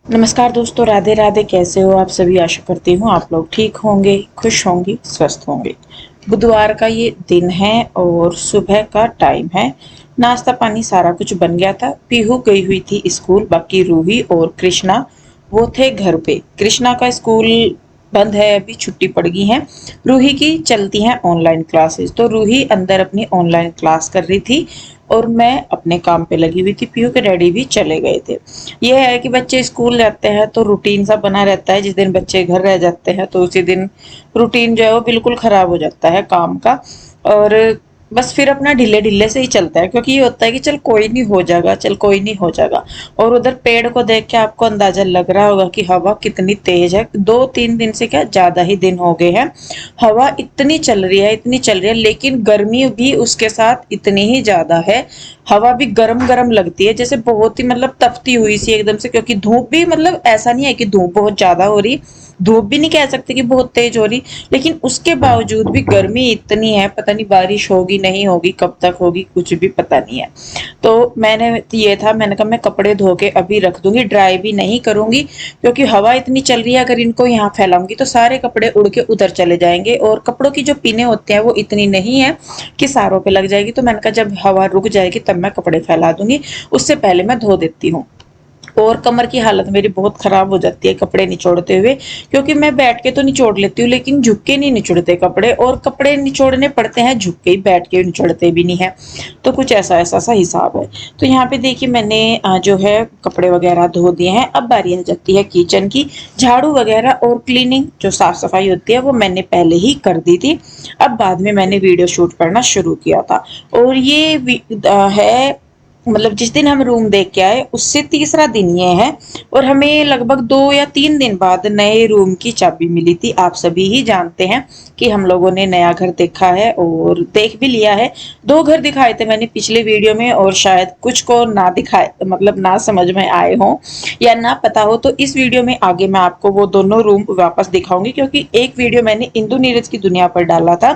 नमस्कार दोस्तों, राधे राधे। कैसे हो आप सभी? आशा करती हूँ आप लोग ठीक होंगे, खुश होंगे, स्वस्थ होंगे। बुधवार का ये दिन है और सुबह का टाइम है। नाश्ता पानी सारा कुछ बन गया था। पीहू गई हुई थी स्कूल, बाकी रूही और कृष्णा वो थे घर पे। कृष्णा का स्कूल बंद है, अभी छुट्टी पड़ गई है। रूही की चलती हैं ऑनलाइन क्लासेस, तो रूही अंदर अपनी ऑनलाइन क्लास कर रही थी और मैं अपने काम पे लगी हुई थी। पीहू के डैडी भी चले गए थे। ये है कि बच्चे स्कूल जाते हैं तो रूटीन सा बना रहता है। जिस दिन बच्चे घर रह जाते हैं तो उसी दिन रूटीन जो है वो बिल्कुल खराब हो जाता है काम का। और बस फिर अपना ढीले ढीले से ही चलता है, क्योंकि ये होता है कि चल कोई नहीं हो जाएगा, चल कोई नहीं हो जाएगा। और उधर पेड़ को देख के आपको अंदाजा लग रहा होगा कि हवा कितनी तेज है। 2-3 दिन से, क्या ज्यादा ही दिन हो गए हैं, हवा इतनी चल रही है, इतनी चल रही है, लेकिन गर्मी भी उसके साथ इतनी ही ज्यादा है। हवा भी गरम गरम लगती है, जैसे बहुत ही मतलब तपती हुई सी एकदम से। क्योंकि धूप भी मतलब ऐसा नहीं है कि धूप बहुत ज्यादा हो रही, धूप भी नहीं कह सकते कि बहुत तेज हो रही, लेकिन उसके बावजूद भी गर्मी इतनी है। पता नहीं बारिश होगी नहीं होगी, कब तक होगी, कुछ भी पता नहीं है। तो मैंने कहा मैं कपड़े धो के अभी रख दूंगी, ड्राई भी नहीं करूंगी, क्योंकि हवा इतनी चल रही है। अगर इनको यहाँ फैलाऊंगी तो सारे कपड़े उड़ के उधर चले जाएंगे, और कपड़ों की जो पिने होते हैं वो इतनी नहीं है कि सारों पे लग जाएगी। तो मैंने कहा जब हवा रुक जाएगी तब मैं कपड़े फैला दूंगी, उससे पहले मैं धो देती हूँ। और कमर की हालत मेरी बहुत खराब हो जाती है कपड़े निचोड़ते हुए, क्योंकि मैं बैठ के तो निचोड़ लेती हूँ लेकिन झुक के नहीं निचोड़ते कपड़े, और कपड़े निचोड़ने पड़ते हैं झुक के ही, बैठ के निचोड़ते भी नहीं है। तो कुछ ऐसा ऐसा सा हिसाब है। तो यहाँ पे देखिए मैंने जो है कपड़े वगैरह धो दिए हैं। अब बारी आ जाती है किचन की। झाड़ू वगैरह और क्लीनिंग जो साफ सफाई होती है वो मैंने पहले ही कर दी थी। अब बाद में मैंने वीडियो शूट करना शुरू किया था। और ये है मतलब जिस दिन हम रूम देख के आए उससे तीसरा दिन ये है। और हमें लगभग 2 या 3 दिन बाद नए रूम की चाबी मिली थी। आप सभी ही जानते हैं कि हम लोगों ने नया घर देखा है और देख भी लिया है। 2 घर दिखाए थे मैंने पिछले वीडियो में, और शायद कुछ को ना दिखाए, मतलब ना समझ में आए हों या ना पता हो, तो इस वीडियो में आगे मैं आपको वो दोनों रूम वापस दिखाऊंगी। क्योंकि एक वीडियो मैंने इंदु नीरज की दुनिया पर डाला था,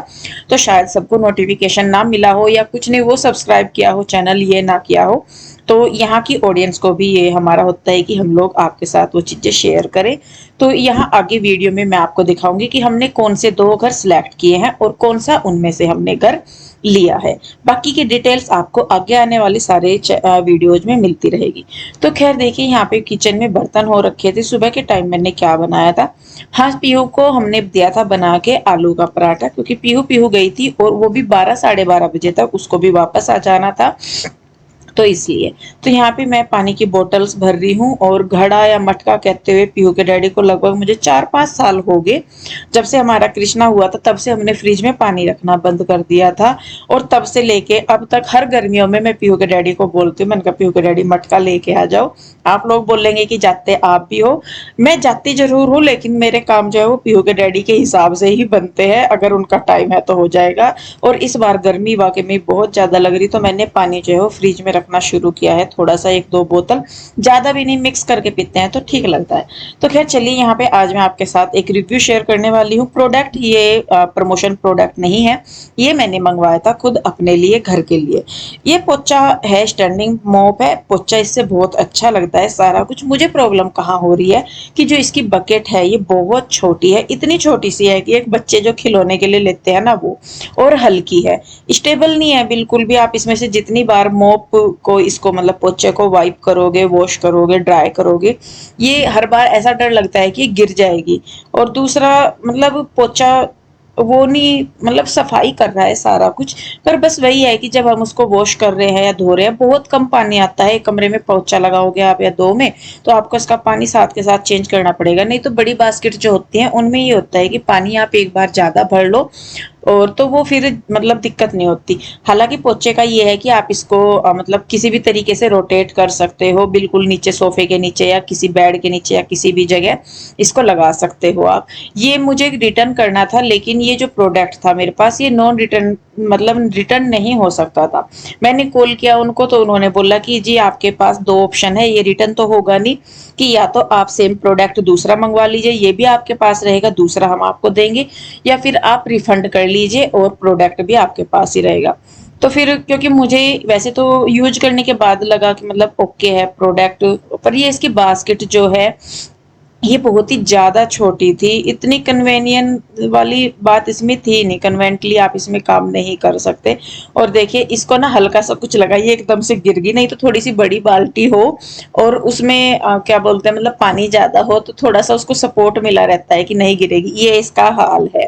तो शायद सबको नोटिफिकेशन ना मिला हो, या कुछ ने वो सब्सक्राइब किया हो चैनल ये ना किया हो। तो यहाँ की ऑडियंस को भी ये हमारा होता है कि हम लोग आपके साथ वो चीजें शेयर करें। तो यहाँ आगे वीडियो में मैं आपको दिखाऊंगी कि हमने कौन से 2 घर सिलेक्ट किए हैं और कौन सा उनमें से हमने घर लिया है। बाकी की डिटेल्स आपको आगे आने वाली सारे वीडियोज में मिलती रहेगी। तो खैर देखिए, यहाँ पे किचन में बर्तन हो रखे थे। सुबह के टाइम मैंने क्या बनाया था, हाँ, पीहू को हमने दिया था बना के आलू का पराठा, क्योंकि पीहू पीहू गई थी और वो भी 12 साढ़े 12 बजे तक, उसको भी वापस आ जाना था, तो इसलिए। तो यहाँ पे मैं पानी की बोतल्स भर रही हूँ। और घड़ा या मटका कहते हुए पीहू के डैडी को लगभग मुझे 4-5 साल हो गए। जब से हमारा कृष्णा हुआ था तब से हमने फ्रिज में पानी रखना बंद कर दिया था, और तब से लेके अब तक हर गर्मियों में मैं पीहू के डैडी को बोलती हूँ, मैंने कहा पीहू के डैडी मटका लेके आ जाओ। आप लोग बोलेंगे कि जाते आप भी हो, मैं जाती जरूर हूँ, लेकिन मेरे काम जो है वो पीहू के डैडी के हिसाब से ही बनते हैं। अगर उनका टाइम है तो हो जाएगा। और इस बार गर्मी वाकई में बहुत ज्यादा लग रही, तो मैंने पानी जो है वो फ्रिज में रखना शुरू किया है, थोड़ा सा 1-2 बोतल, ज्यादा भी नहीं, मिक्स करके पीते हैं तो ठीक लगता है। तो खैर चलिए, यहाँ पे आज मैं आपके साथ एक रिव्यू शेयर करने वाली हूँ। प्रोडक्ट ये प्रमोशन प्रोडक्ट नहीं है, ये मैंने मंगवाया था खुद अपने लिए, घर के लिए। ये पोचा है, स्टैंडिंग मॉप है पोचा, इससे बहुत अच्छा लगता है सारा कुछ। मुझे प्रॉब्लम कहाँ हो रही है कि जो इसकी बकेट है ये बहुत छोटी है, इतनी छोटी सी है कि एक बच्चे जो खिलौने के लिए लेते हैं ना वो, और हल्की है, स्टेबल नहीं है बिल्कुल भी। आप इसमें से जितनी बार मोप को, इसको मतलब पोचे को वाइप करोगे, वॉश करोगे, ड्राई करोगे, ये हर बार ऐसा डर लगता है कि गिर जाएगी। और दूसरा मतलब पोचा वो नहीं, मतलब सफाई कर रहा है सारा कुछ, पर बस वही है कि जब हम उसको वॉश कर रहे हैं या धो रहे हैं, बहुत कम पानी आता है। एक कमरे में पोछा लगाओगे आप या 2 में, तो आपको इसका पानी साथ के साथ चेंज करना पड़ेगा। नहीं तो बड़ी बास्केट जो होती है उनमें ये होता है कि पानी आप एक बार ज्यादा भर लो, और तो वो फिर मतलब दिक्कत नहीं होती। हालांकि पोचे का ये है कि आप इसको मतलब किसी भी तरीके से रोटेट कर सकते हो, बिल्कुल नीचे सोफे के नीचे या किसी बेड के नीचे या किसी भी जगह इसको लगा सकते हो आप। ये मुझे रिटर्न करना था, लेकिन ये जो प्रोडक्ट था मेरे पास ये नॉन रिटर्न, मतलब रिटर्न नहीं हो सकता था। मैंने कॉल किया उनको तो उन्होंने बोला कि जी आपके पास 2 ऑप्शन है, ये रिटर्न तो होगा नहीं, कि या तो आप सेम प्रोडक्ट दूसरा मंगवा लीजिए, ये भी आपके पास रहेगा, दूसरा हम आपको देंगे, या फिर आप रिफंड कर लीजिए और प्रोडक्ट भी आपके पास ही रहेगा। तो फिर क्योंकि मुझे वैसे तो यूज करने के बाद लगा कि मतलब ओके है प्रोडक्ट, पर ये इसकी बास्केट जो है ये बहुत ही ज़्यादा छोटी थी, इतनी कन्वीनियंट वाली बात इसमें थी नहीं, कन्वेंटली आप इसमें काम नहीं कर सकते। और देखिए इसको ना हल्का सा कुछ लगा, ये एकदम से गिर गई, नहीं तो थोड़ी सी बड़ी बाल्टी हो और उसमें क्या बोलते हैं मतलब पानी ज़्यादा हो तो थोड़ा सा उसको सपोर्ट मिला रहता है कि नहीं गिरेगी, ये इसका हाल है।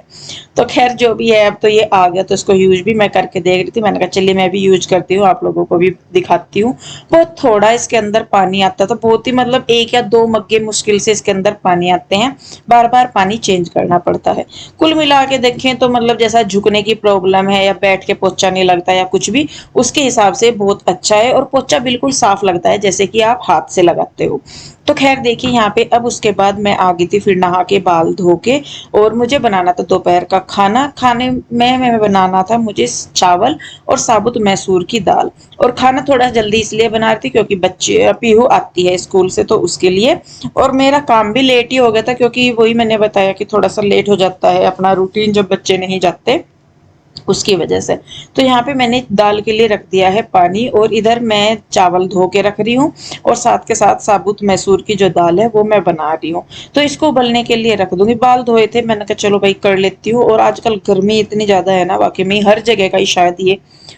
तो खैर जो भी है, अब तो ये आ गया तो इसको यूज भी मैं करके देख रही थी, मैंने कहा चलिए मैं भी यूज करती हूँ, आप लोगों को भी दिखाती हूँ। बहुत थोड़ा इसके अंदर पानी आता था, बहुत ही मतलब 1 या 2 मग्गे मुश्किल से इसके अंदर पानी आते हैं, बार बार पानी चेंज करना पड़ता है। कुल मिला के देखें तो मतलब जैसा झुकने की प्रॉब्लम है या बैठ के पोछा नहीं लगता या कुछ भी, उसके हिसाब से बहुत अच्छा है और पोछा बिल्कुल साफ लगता है जैसे कि आप हाथ से लगाते हो। तो खैर देखिए यहाँ पे अब उसके बाद मैं आ गई थी फिर नहा के बाल धो के, और मुझे बनाना था दोपहर का खाना। खाने में मैं बनाना था मुझे चावल और साबुत मैसूर की दाल, और खाना थोड़ा जल्दी इसलिए बना रही थी क्योंकि बच्चे पीहू आती है स्कूल से तो उसके लिए, और मेरा काम भी लेट ही हो गया था क्योंकि वही मैंने बताया कि थोड़ा सा लेट हो जाता है अपना रूटीन जब बच्चे नहीं जाते, उसकी वजह से। तो यहाँ पे मैंने दाल के लिए रख दिया है पानी, और इधर मैं चावल धो के रख रही हूँ, और साथ के साथ साबुत मैसूर की जो दाल है वो मैं बना रही हूँ। तो इसको उबलने के लिए रख दूंगी। बाल धोए थे, मैंने कहा चलो भाई कर लेती हूँ। और आजकल गर्मी इतनी ज्यादा है ना, वाकई में हर जगह का ही शायद ये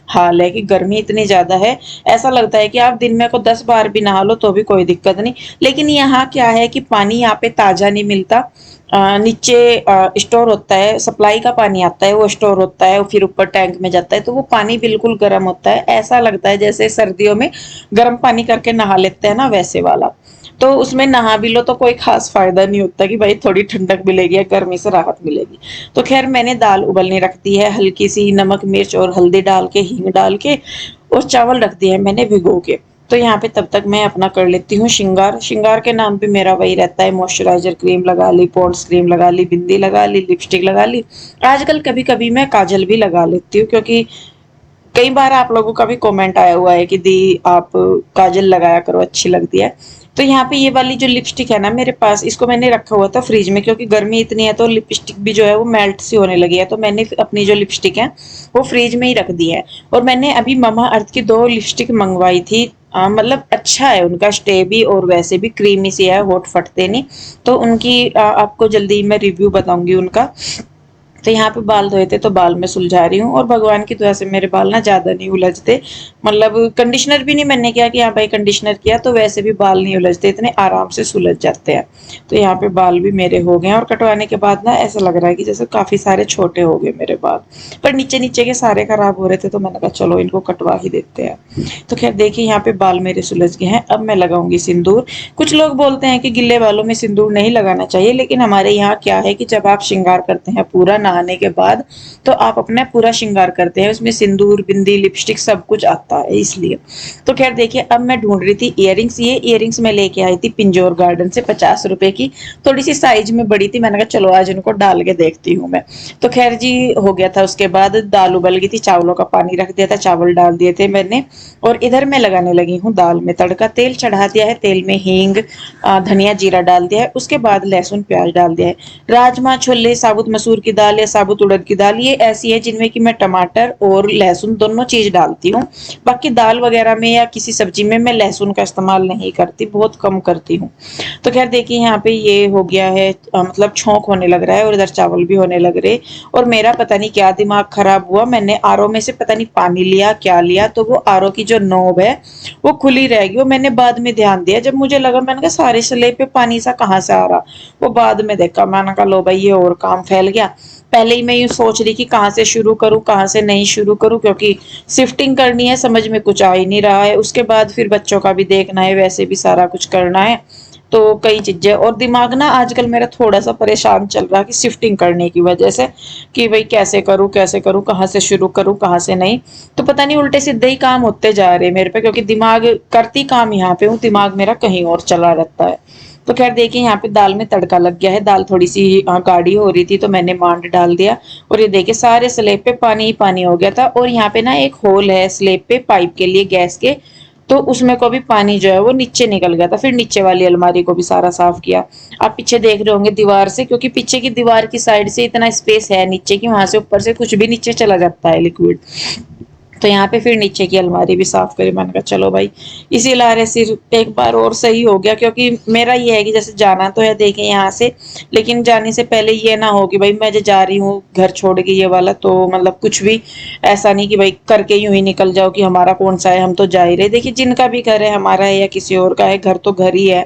हाल है कि गर्मी इतनी ज्यादा है, ऐसा लगता है कि आप दिन में को 10 बार भी नहा लो तो भी कोई दिक्कत नहीं। लेकिन यहाँ क्या है कि पानी यहाँ पे ताजा नहीं मिलता, नीचे स्टोर होता है, सप्लाई का पानी आता है वो स्टोर होता है, फिर ऊपर टैंक में जाता है, तो वो पानी बिल्कुल गर्म होता है, ऐसा लगता है जैसे सर्दियों में गर्म पानी करके नहा लेते हैं ना वैसे वाला। तो उसमें नहा भी लो तो कोई खास फायदा नहीं होता कि भाई थोड़ी ठंडक मिलेगी या गर्मी से राहत मिलेगी। तो खैर मैंने दाल उबलने रख दी है, हल्की सी नमक मिर्च और हल्दी डाल के, हींग डाल के, और चावल रख दिए हैं मैंने भिगो के। तो यहाँ पे तब तक मैं अपना कर लेती हूँ श्रृंगार। श्रृंगार के नाम पे मेरा वही रहता है, मॉइस्चराइजर क्रीम लगा ली, पॉन्ड्स क्रीम लगा ली, बिंदी लगा ली, लिपस्टिक लगा ली। आजकल कभी कभी मैं काजल भी लगा लेती हूँ क्योंकि कई बार आप लोगों का भी कमेंट आया हुआ है कि दी आप काजल लगाया करो अच्छी लगती है। तो यहाँ पे ये वाली जो लिपस्टिक है ना मेरे पास, इसको मैंने रखा हुआ था फ्रिज में क्योंकि गर्मी इतनी है तो लिपस्टिक भी जो है वो मेल्ट सी होने लगी है, तो मैंने अपनी जो लिपस्टिक है वो फ्रिज में ही रख दी है। और मैंने अभी ममा अर्थ की 2 लिपस्टिक मंगवाई थी, मतलब अच्छा है उनका स्टे भी, और वैसे भी क्रीमी सी है, होठ फटते नहीं। तो उनकी आपको जल्दी मैं रिव्यू बताऊंगी उनका। तो यहाँ पे बाल धोए थे तो बाल में सुलझा रही हूँ, और भगवान की दुआ से मेरे बाल ना ज्यादा नहीं उलझते। मतलब कंडीशनर भी नहीं मैंने किया कि हाँ भाई कंडीशनर किया तो वैसे भी बाल नहीं उलझते, इतने आराम से सुलझ जाते हैं। तो यहाँ पे बाल भी मेरे हो गए हैं, और कटवाने के बाद ना ऐसा लग रहा है कि जैसे काफी सारे छोटे हो गए मेरे बाल, पर नीचे नीचे के सारे खराब हो रहे थे तो मैंने कहा चलो इनको कटवा ही देते हैं। तो खैर देखिए यहाँ पे बाल मेरे सुलझ गए हैं, अब मैं लगाऊंगी सिंदूर। कुछ लोग बोलते हैं कि गिल्ले बालों में सिंदूर नहीं लगाना चाहिए, लेकिन हमारे यहाँ क्या है कि जब आप श्रृंगार करते हैं पूरा नहाने के बाद, तो आप अपना पूरा श्रृंगार करते हैं, उसमें सिंदूर बिंदी लिपस्टिक सब कुछ आता है इसलिए। तो खैर देखिए अब मैं ढूंढ रही थी इयररिंग्स, ये इयररिंग्स मैं लेके आई थी पिंजौर गार्डन से 50 रुपए की, थोड़ी सी साइज में बड़ी थी, मैंने कहा चलो आज इनको डाल के देखती हूँ मैं। तो खैर जी हो गया था, उसके बाद दाल उबल गई थी, चावलों का पानी रख दिया था, चावल डाल दिए थे मैंने, और इधर मैं लगाने लगी हूँ दाल में तड़का। तेल चढ़ा दिया है, तेल में हींग धनिया जीरा डाल दिया है, उसके बाद लहसुन प्याज डाल दिया है। राजमा छोले साबुत मसूर की दाल या साबुत उड़द की दाल ये ऐसी है जिनमें कि मैं टमाटर और लहसुन दोनों चीज डालती हूँ। बाकी दाल वगैरह में या किसी सब्जी में मैं लहसुन का इस्तेमाल नहीं करती, बहुत कम करती हूँ। तो खैर देखिए यहाँ पे ये हो गया है, मतलब छोंक होने लग रहा है और इधर चावल भी होने लग रहे। और मेरा पता नहीं क्या दिमाग खराब हुआ, मैंने आरओ में से पता नहीं पानी लिया क्या लिया, तो वो आरओ की जो नोब है वो खुली रह गई। वो मैंने बाद में ध्यान दिया, जब मुझे लगा मैंने कहा सारे स्लेब पे पानी सा कहाँ से आ रहा, वो बाद में देखा, मैंने कहा लो भाई ये और काम फैल गया। पहले ही मैं यूं सोच रही कि कहाँ से शुरू करूँ कहाँ से नहीं शुरू करूँ, क्योंकि शिफ्टिंग करनी है, समझ में कुछ आ ही नहीं रहा है, उसके बाद फिर बच्चों का भी देखना है, वैसे भी सारा कुछ करना है। तो कई चीजें, और दिमाग ना आजकल मेरा थोड़ा सा परेशान चल रहा है कि शिफ्टिंग करने की वजह से, कि भाई कैसे करूँ कहाँ से शुरू करूँ कहाँ से नहीं। तो पता नहीं उल्टे सीधे ही काम होते जा रहे हैं मेरे पे, क्योंकि दिमाग करती काम यहाँ पे हूँ, दिमाग मेरा कहीं और चला रहता है। तो खैर देखिए यहाँ पे दाल में तड़का लग गया है, दाल थोड़ी सी गाढ़ी हो रही थी तो मैंने मांड डाल दिया, और ये देखिए सारे स्लेब पे पानी ही पानी हो गया था। और यहाँ पे ना एक होल है स्लेब पे पाइप के लिए गैस के, तो उसमें को भी पानी जो है वो नीचे निकल गया था, फिर नीचे वाली अलमारी को भी सारा साफ किया। आप पीछे देख रहे होंगे दीवार से, क्योंकि पीछे की दीवार की साइड से इतना स्पेस है नीचे की, वहां से ऊपर से कुछ भी नीचे चला जाता है लिक्विड। तो यहाँ पे फिर नीचे की अलमारी भी साफ करी। मैंने कहा चलो भाई इसी लारे सिर्फ एक बार और सही हो गया, क्योंकि मेरा ये है कि जैसे जाना तो है देखें यहाँ से, लेकिन जाने से पहले ये ना हो कि भाई मैं जो जा रही हूँ घर छोड़ के ये वाला, तो मतलब कुछ भी ऐसा नहीं कि भाई करके यूं ही निकल जाओ कि हमारा कौन सा है, हम तो जा ही रहे। देखिए जिनका भी घर है, हमारा है या किसी और का है, घर तो घर ही है।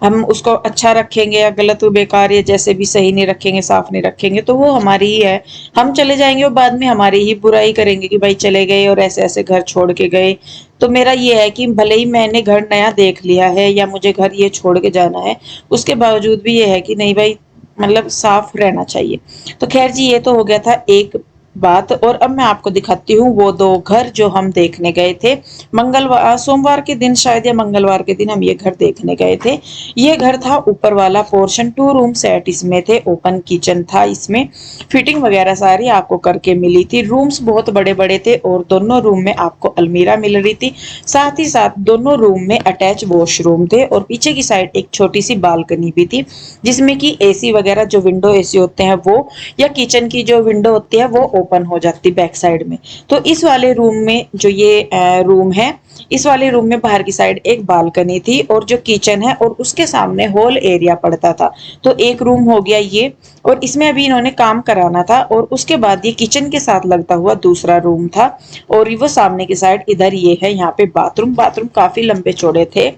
हम उसको अच्छा रखेंगे या गलत बेकार या जैसे भी सही नहीं रखेंगे, साफ नहीं रखेंगे, तो वो हमारी ही है। हम चले जाएंगे और बाद में हमारी ही बुराई करेंगे कि भाई चले गए और ऐसे ऐसे घर छोड़ के गए। तो मेरा ये है कि भले ही मैंने घर नया देख लिया है या मुझे घर ये छोड़ के जाना है, उसके बावजूद भी ये है कि नहीं भाई मतलब साफ रहना चाहिए। तो खैर जी, ये तो हो गया था एक बात। और अब मैं आपको दिखाती हूँ वो दो घर जो हम देखने गए थे मंगलवार, सोमवार के दिन शायद या मंगलवार के दिन हम ये घर देखने गए थे। ये घर था ऊपर वाला पोर्शन, 2 रूम सेट इसमें थे, ओपन किचन था इसमें, फिटिंग वगैरह सारी आपको करके मिली थी। रूम्स बहुत बड़े बड़े थे और दोनों रूम में आपको अलमीरा मिल रही थी। साथ ही साथ दोनों रूम में अटैच वॉशरूम थे और पीछे की साइड एक छोटी सी बालकनी भी थी, जिसमें कि एसी वगैरह जो विंडो एसी होते हैं वो, या किचन की जो विंडो होती है वो ओपन हो जाती बैक साइड में। तो इस वाले रूम में जो ये रूम है, इस वाले रूम में बाहर की साइड एक बालकनी थी और जो किचन है और उसके सामने हॉल एरिया पड़ता था। तो एक रूम हो गया ये, और इसमें अभी इन्होंने काम कराना था। और उसके बाद ये किचन के साथ लगता हुआ दूसरा रूम था, और वो सामने की साइड इधर ये है यहाँ पे बाथरूम। बाथरूम काफी लंबे चौड़े थे,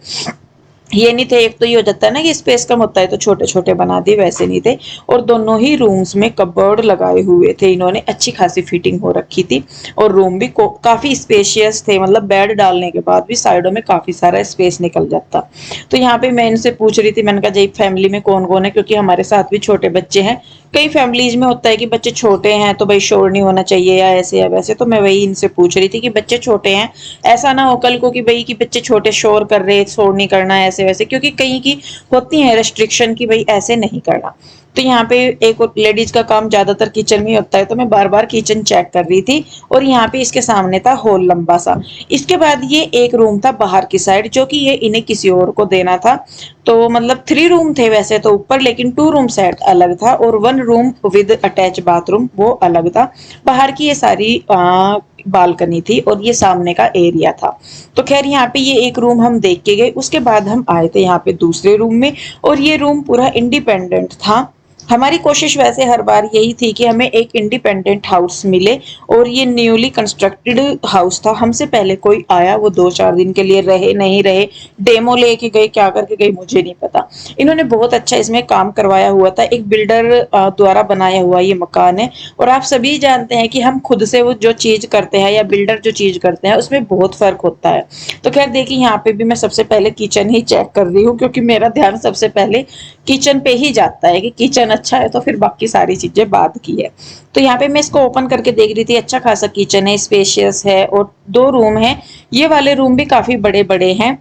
ये नहीं थे, एक तो ये हो जाता है ना कि स्पेस कम होता है तो छोटे छोटे बना दिए, वैसे नहीं थे। और दोनों ही रूम्स में कबर्ड लगाए हुए थे इन्होंने, अच्छी खासी फिटिंग हो रखी थी। और रूम भी काफी स्पेशियस थे, मतलब बेड डालने के बाद भी साइडों में काफी सारा स्पेस निकल जाता। तो यहाँ पे मैं इनसे पूछ रही थी, मैंने कहा जी फैमिली में कौन कौन है, क्योंकि हमारे साथ भी छोटे बच्चे हैं। कई फैमिलीज में होता है कि बच्चे छोटे हैं तो भाई शोर नहीं होना चाहिए या ऐसे या वैसे, तो मैं वही इनसे पूछ रही थी कि बच्चे छोटे हैं, ऐसा ना हो कल को कि भाई कि बच्चे छोटे शोर कर रहे, शोर नहीं करना है ऐसे वैसे, क्योंकि कहीं की होती है रेस्ट्रिक्शन की भाई ऐसे नहीं करना। तो यहाँ पे एक लेडीज का काम ज्यादातर किचन में होता है, तो मैं बार बार किचन चेक कर रही थी। और यहाँ पे इसके सामने था हॉल लंबा सा। इसके बाद ये एक रूम था बाहर की साइड, जो कि ये इन्हें किसी और को देना था। तो मतलब 3 रूम थे वैसे तो ऊपर, लेकिन 2 रूम सेट अलग था और 1 रूम विद अटैच बाथरूम वो अलग था। बाहर की ये सारी बालकनी थी और ये सामने का एरिया था। तो खैर यहाँ पे ये एक रूम हम देख के गए, उसके बाद हम आए थे यहाँ पे दूसरे रूम में, और ये रूम पूरा इंडिपेंडेंट था। हमारी कोशिश वैसे हर बार यही थी कि हमें एक इंडिपेंडेंट हाउस मिले, और ये न्यूली कंस्ट्रक्टेड हाउस था। हमसे पहले कोई आया, वो 2-4 दिन के लिए रहे नहीं रहे, डेमो लेके गए, क्या करके गए मुझे नहीं पता। इन्होंने बहुत अच्छा इसमें काम करवाया हुआ था, एक बिल्डर द्वारा बनाया हुआ ये मकान है। और आप सभी जानते हैं कि हम खुद से वो जो चीज करते हैं या बिल्डर जो चीज करते हैं उसमें बहुत फर्क होता है। तो खैर देखिए यहाँ पे भी मैं सबसे पहले किचन ही चेक कर रही हूँ, क्योंकि मेरा ध्यान सबसे पहले किचन पे ही जाता है कि किचन अच्छा है तो फिर बाकी सारी चीजें बाद की है। तो यहाँ पे मैं इसको ओपन करके देख रही थी, अच्छा खासा किचन है, स्पेशियस है, और 2 रूम है। ये वाले रूम भी काफी बड़े बड़े हैं।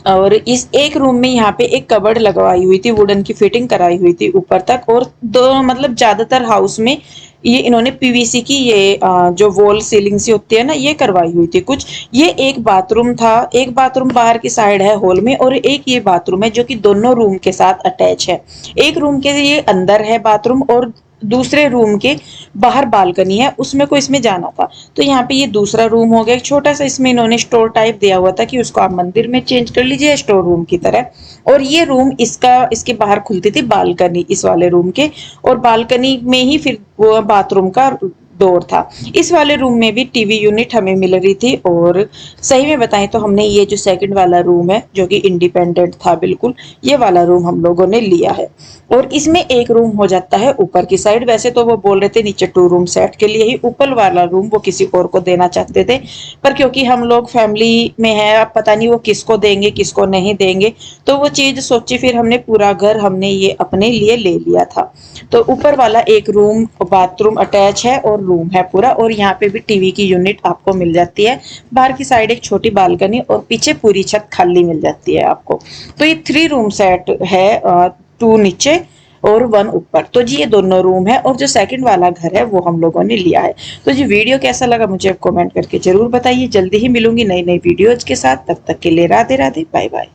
और इस एक रूम में यहाँ पे एक कबर्ड लगवाई हुई थी, वुडन की फिटिंग कराई हुई थी ऊपर तक। और दो मतलब ज्यादातर हाउस में ये इन्होंने पीवीसी की ये जो वॉल सीलिंग सी होती है ना, ये करवाई हुई थी कुछ। ये एक बाथरूम था, एक बाथरूम बाहर की साइड है हॉल में, और एक ये बाथरूम है जो कि दोनों रूम के साथ अटैच है। एक रूम के ये अंदर है बाथरूम, और दूसरे रूम के बाहर बालकनी है, उसमें को इसमें जाना था। तो यहाँ पे ये दूसरा रूम हो गया, एक छोटा सा इसमें इन्होंने स्टोर टाइप दिया हुआ था कि उसको आप मंदिर में चेंज कर लीजिए स्टोर रूम की तरह। और ये रूम इसके बाहर खुलती थी बालकनी इस वाले रूम के, और बालकनी में ही फिर वो बाथरूम का डोर था। इस वाले रूम में भी टीवी यूनिट हमें मिल रही थी। और सही में बताएं तो हमने ये जो सेकंड वाला रूम है जो कि इंडिपेंडेंट था बिल्कुल, ये वाला रूम हम लोगों ने लिया है। और इसमें एक रूम हो जाता है ऊपर की साइड। वैसे तो वो बोल रहे थे नीचे 2 रूम सेट के लिए ही, ऊपर वाला रूम वो किसी और को देना चाहते थे, पर क्योंकि हम लोग फैमिली में है, अब पता नहीं वो किसको देंगे किसको नहीं देंगे, तो वो चीज सोची, फिर हमने पूरा घर हमने ये अपने लिए ले लिया था। तो ऊपर वाला एक रूम बाथरूम अटैच है और रूम है पूरा, और यहाँ पे भी टीवी की यूनिट आपको मिल जाती है। बाहर की साइड एक छोटी बालकनी, और पीछे पूरी छत खाली मिल जाती है आपको। तो ये 3 रूम सेट है, 2 नीचे और 1 ऊपर। तो जी ये दोनों रूम है, और जो सेकंड वाला घर है वो हम लोगों ने लिया है। तो जी वीडियो कैसा लगा मुझे कमेंट करके जरूर बताइए। जल्दी ही मिलूंगी नई नई वीडियोज के साथ, तब तक के लिए राधे राधे, बाय बाय।